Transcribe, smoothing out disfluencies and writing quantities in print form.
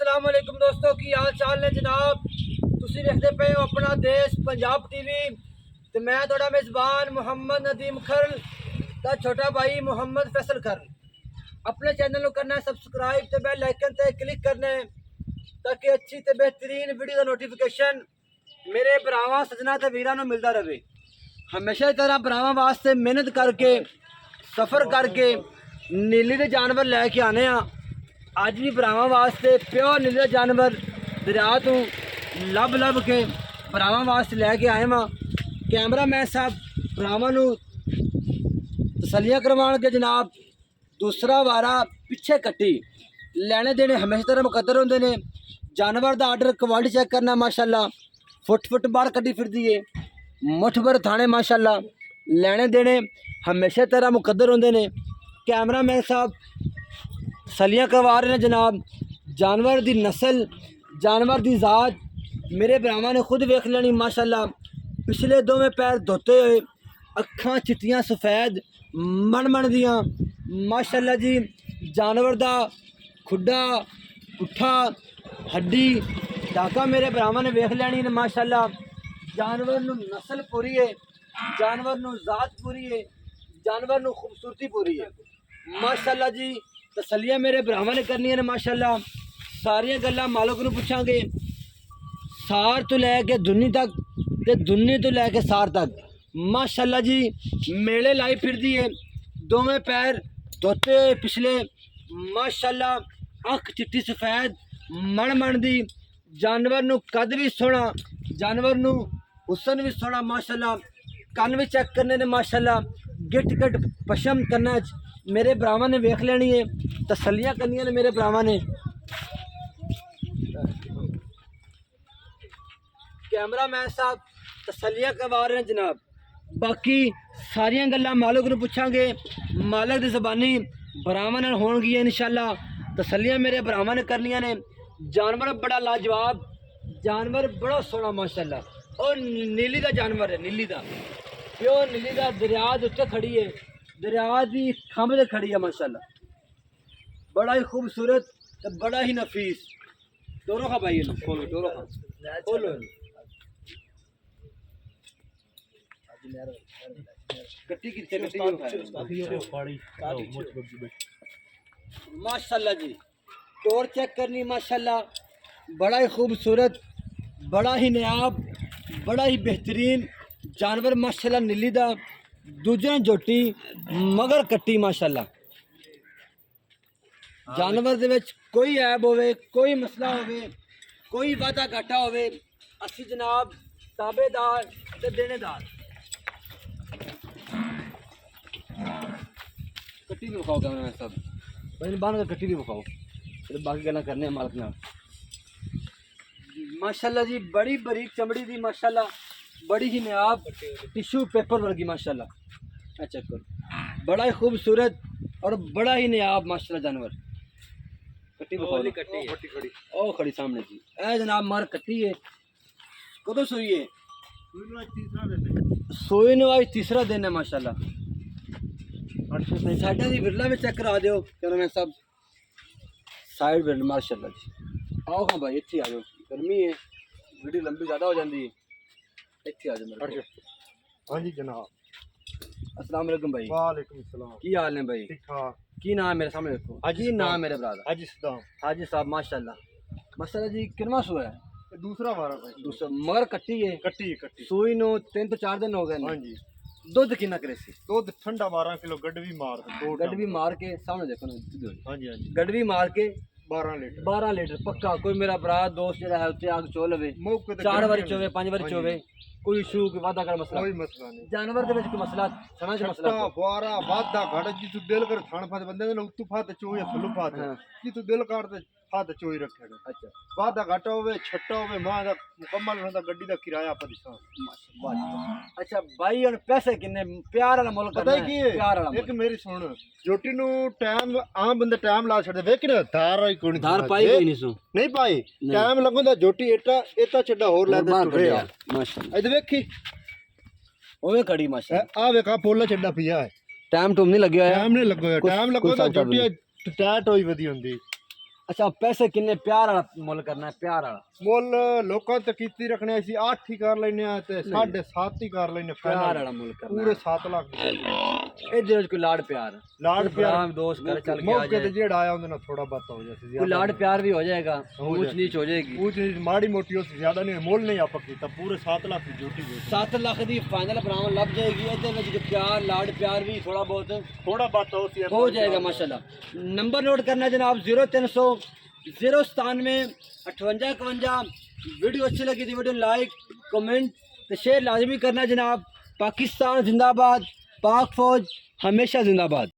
अस्सलाम वालेकुम दोस्तों की हाल चाल ने जनाब। तुसी देखते पे हो अपना देश पंजाब टीवी ते मैं थोड़ा मेज़बान मुहम्मद नदीम खरल दा छोटा भाई मुहम्मद फैसल खरल। अपने चैनल को करना है सब्सक्राइब ते बेल आइकन ते क्लिक करना है ताकि अच्छी ते बेहतरीन वीडियो का नोटिफिकेशन मेरे भरावां सजना ते वीरां नूं मिलता रहे। हमेशा की तरह भरावां वास्ते मेहनत करके सफ़र करके नीली दे जानवर लैके आने अज भी भरावां वास्ते प्योर नीले जानवर दरिया तो लभ लभ के भरावां वास्ते लैके आए वां। कैमरा मैन साहब भरावां नूं तसलियां करवाण के जनाब दूसरा वारा पिछे कट्टी लैने देने हमेशा तरह मुकद्दर होंदे ने। जानवर का आर्डर क्वालिटी चेक करना माशाल्लाह फुट बाहर कट्टी फिरदी है मुठ भर थाने माशाल्लाह लैने देने हमेशा तरह मुकद्दर होंदे ने। कैमरा मैन साहब तसलियां करवा रहे हैं जनाब। जानवर की नस्ल जानवर की ज़ात मेरे भरावां ने खुद वेख लेनी माशाल्लाह। पिछले दोवें पैर धोते हुए अखां चिट्टियां सफ़ैद मन दियां माशाल्लाह जी। जानवर का खुडा पुट्ठा हड्डी डाका मेरे भरावां ने वेख लैनी ने माशाल्लाह। जानवर नूं नस्ल पूरी है, जानवर नूं ज़ात पूरी है, जानवर नूं खूबसूरती पूरी है माशाल्लाह जी। तसलियां मेरे भरावां ने करनी ने माशाल्लाह। सारियां गल्लां मालक नूं पुछांगे सार तो लैके दुन्नी तक ते दुन्नी तो लैके सार तक माशाल्लाह जी। मेले लाई फिरदी है दोवें पैर धोते हुए पिछले माशाल्लाह। अख चिट्टी सफ़ैद मन दी जानवर नूं कद भी सोहना जानवर नूं हुसन भी सोहना माशाल्लाह। कन भी चेक करने ने माशाल्लाह। गिट गट पशम करना मेरे भरावां ने वेख लेनी है तसलियां करनियां ने मेरे भरावां ने। कैमरा मैन साहब तसलियां करवा रहे हैं जनाब। बाकी सारियां गल्लां मालक नूं पुछांगे मालक दी ज़बानी भरावां नाल होणगियां इंशाअल्लाह। तसलियां मेरे भरावां ने करनियां ने। जानवर बड़ा लाजवाब जानवर बड़ा सोहना माशाल्लाह। और नीली का जानवर है नीली का प्योर नीली का दरिया के उत्ते खड़ी है दरिया की खंभ से खड़ी है माशाल्लाह। बड़ा ही खूबसूरत तो बड़ा ही नफीस दोनों का भाई खोलो दोनों का खोलो कट्टी माशाल्लाह जी। टोर चेक करनी माशाल्लाह। बड़ा ही खूबसूरत बड़ा ही नायाब बड़ा ही बेहतरीन जानवर माशाल्लाह। नीली दा दूजे जोटी मगर कट्टी माशाल्लाह। जानवर दे विच कोई ऐब होवे कोई मसला होवे कोई वादा घाटा होवे असी जनाब ताबेदार ते देनेदार। कट्टी भी विखाओ कैमरा सब भाई बाहर कट्टी भी विखाओ फिर बाकी गल्लां करने मालक नाल माशाल्लाह जी। बड़ी बरीक चमड़ी दी माशाल्लाह बड़ी ही नायाब टिश्यू पेपर वर्गी माशाल्लाह। चेक करो बड़ा ही खूबसूरत और बड़ा ही नायाब माशाल्लाह जानवर। कट्टी कट्टी ओ खड़ी सामने जी ए जनाब मार कट्टी है कदों सोई है सोई ने आज तीसरा दिन है माशाल्लाह। साइडा दी बिरला में चेक करा दियो कैमरामैन साहब साइड बिरला माशाल्लाह जी। आओ हाँ भाई इत्थे आ जाओ गर्मी है वीडियो लंबी ज़्यादा हो जाती है इत्थे आ जाओ। हाँ जी जनाब। अस्सलाम वालेकुम भाई। वालेकुम सलाम। की हाल ने भाई? ठीक ठाक। की नाम है मेरे सामने देखो की नाम है मेरे ब्रादर हाजी सदाम। हाजी साहब माशाल्लाह माशाल्लाह जी। कितना सुआ है? दूसरा वारा भाई दूसरा मगर कट्टी है कट्टी सूई नो 3 तो 4 दिन हो गए। हाँ जी। दुध कितना करे सी? दुध ठंडा 12 किलो गडवी मार दो गडवी मार के सामने देखो ना। हाँ जी हाँ जी गडवी मार के 12 लीटर पक्का। कोई मेरा भरा दोस्त जरा है उत्ते आग चो लवे मौके ते 4 बारी चोवे 5 बारी चोवे कोई इशू कोई वादा कर मसला कोई मसला नहीं। जानवर दे विच कोई मसला समझ मसला छट्टा फुआरा वादा घड़ जी तू दिल कर थान फात बंदे ने उत्तू फात चोई थल्लू फात जी तू दिल कर ते फात चोई रखेगा। अच्छा वादा घाटा होवे छट्टा होवे मां दा मुकम्मल होंदा गड्डी दा किराया पर दिसा। अच्छा भाई और पैसे किन्ने प्यार वाला मुल्क पता है की प्यार वाला एक मेरी सुन जोटी नु टाइम आम बंदे टाइम ला छड़दे वेख ना धार आई कोनी धार पाई कोई नहीं सो नहीं पाई टाइम लगोंदा जोटी एटा छड्डा होर ला दे टुरिया माशाल्लाह। इधर वेखी ओवे खड़ी माशाल्लाह। आ वेखा पोला छड्डा पिया है टाइम टूम नहीं लग्या टाइम नहीं लगो टाइम लगोंदा जोटी टैट होई वदी हुंदी अच्छा पैसे किन्ने प्यार वाला मुल करना है, प्यार वाला ਮੁੱਲ ਲੋਕਾਂ ਤੇ ਕੀਤੀ ਰੱਖਣੇ ਅਸੀਂ 8 ਹੀ ਕਰ ਲੈਨੇ ਆ ਤੇ 7.5 ਹੀ ਕਰ ਲੈਨੇ प्यार ਫਾਈਨਲ वाला मुल करना ਪੂਰੇ 7 ਲੱਖ ए दिल कोई लाड प्यार ਲਾੜ ਪਿਆਰ दोस्त घर चल के आ ਮੌਕੇ ਤੇ जाए, ਜਿਹੜਾ ਆਇਆ ਉਹਦੇ ਨਾਲ ਥੋੜਾ ਬਾਤ ਹੋ ਜਾਸੀ कोई लाड प्यार भी हो जाएगा, हो ऊंच जाए। नीच हो जाएगी। ਉਹ ਚੀਜ਼ ਮਾੜੀ ਮੋਟੀ ਉਸ ਜ਼ਿਆਦਾ ਨਹੀਂ ਮੁੱਲ ਨਹੀਂ ਆਪਾਂ ਕੀਤਾ ਪੂਰੇ 7 ਲੱਖ ਦੀ ਜੋਟੀ ਦੇ 7 ਲੱਖ ਦੀ ਫਾਈਨਲ ਬਰਾਮਦ ਲੱਭ ਜਾਏਗੀ। ਇਹਦੇ ਵਿੱਚ ਜੋ प्यार लाड प्यार भी थोड़ा बहुत ਥੋੜਾ ਬਾਤ हो जाएगा माशाल्लाह। नंबर नोट करना है जनाब 0300 097 58 51। वीडियो अच्छी लगी थी वीडियो लाइक कमेंट तो शेयर लाजमी करना जनाब। पाकिस्तान जिंदाबाद, पाक फौज हमेशा जिंदाबाद।